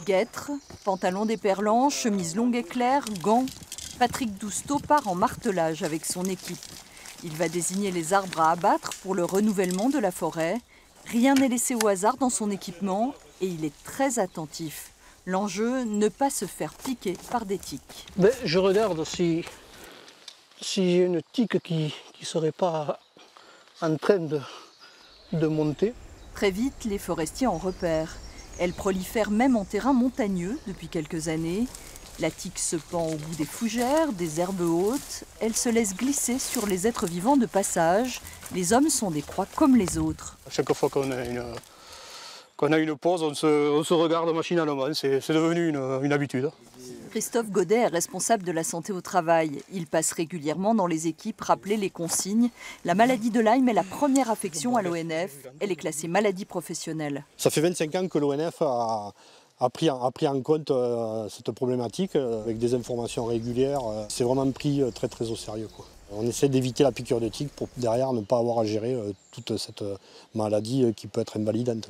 Guêtres, pantalon déperlant, chemise longue et claire, gants. Patrick Dousteau part en martelage avec son équipe. Il va désigner les arbres à abattre pour le renouvellement de la forêt. Rien n'est laissé au hasard dans son équipement et il est très attentif. L'enjeu, ne pas se faire piquer par des tiques. Je regarde si j'ai une tique qui ne serait pas en train de monter. Très vite, les forestiers en repèrent. Elle prolifère même en terrain montagneux depuis quelques années. La tique se pend au bout des fougères, des herbes hautes. Elle se laisse glisser sur les êtres vivants de passage. Les hommes sont des proies comme les autres. Chaque fois qu'on a une pause, on se regarde machinalement. C'est devenu une habitude. Christophe Godet est responsable de la santé au travail. Il passe régulièrement dans les équipes rappeler les consignes. La maladie de Lyme est la première affection à l'ONF. Elle est classée maladie professionnelle. Ça fait 25 ans que l'ONF a pris en compte cette problématique avec des informations régulières. C'est vraiment pris très très au sérieux, quoi. On essaie d'éviter la piqûre de tique pour derrière ne pas avoir à gérer toute cette maladie qui peut être invalidante.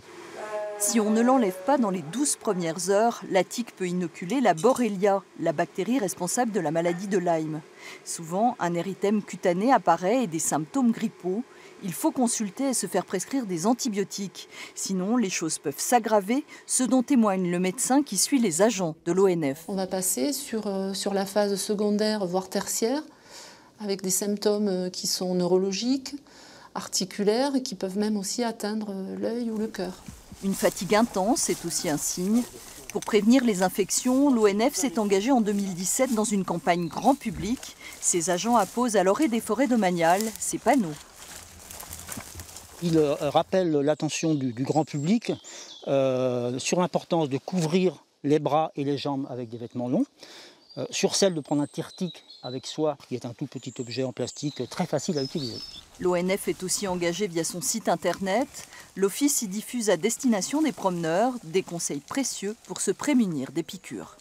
Si on ne l'enlève pas dans les 12 premières heures, la tique peut inoculer la Borrelia, la bactérie responsable de la maladie de Lyme. Souvent, un érythème cutané apparaît et des symptômes grippaux. Il faut consulter et se faire prescrire des antibiotiques. Sinon, les choses peuvent s'aggraver, ce dont témoigne le médecin qui suit les agents de l'ONF. On va passer sur la phase secondaire, voire tertiaire, avec des symptômes qui sont neurologiques, articulaires, et qui peuvent même aussi atteindre l'œil ou le cœur. Une fatigue intense est aussi un signe. Pour prévenir les infections, l'ONF s'est engagé en 2017 dans une campagne grand public. Ses agents apposent à l'orée des forêts domaniales ces panneaux. Il rappelle l'attention du grand public sur l'importance de couvrir les bras et les jambes avec des vêtements longs, sur celle de prendre un tire-tique avec soi, qui est un tout petit objet en plastique très facile à utiliser. L'ONF est aussi engagé via son site internet. L'Office y diffuse à destination des promeneurs des conseils précieux pour se prémunir des piqûres.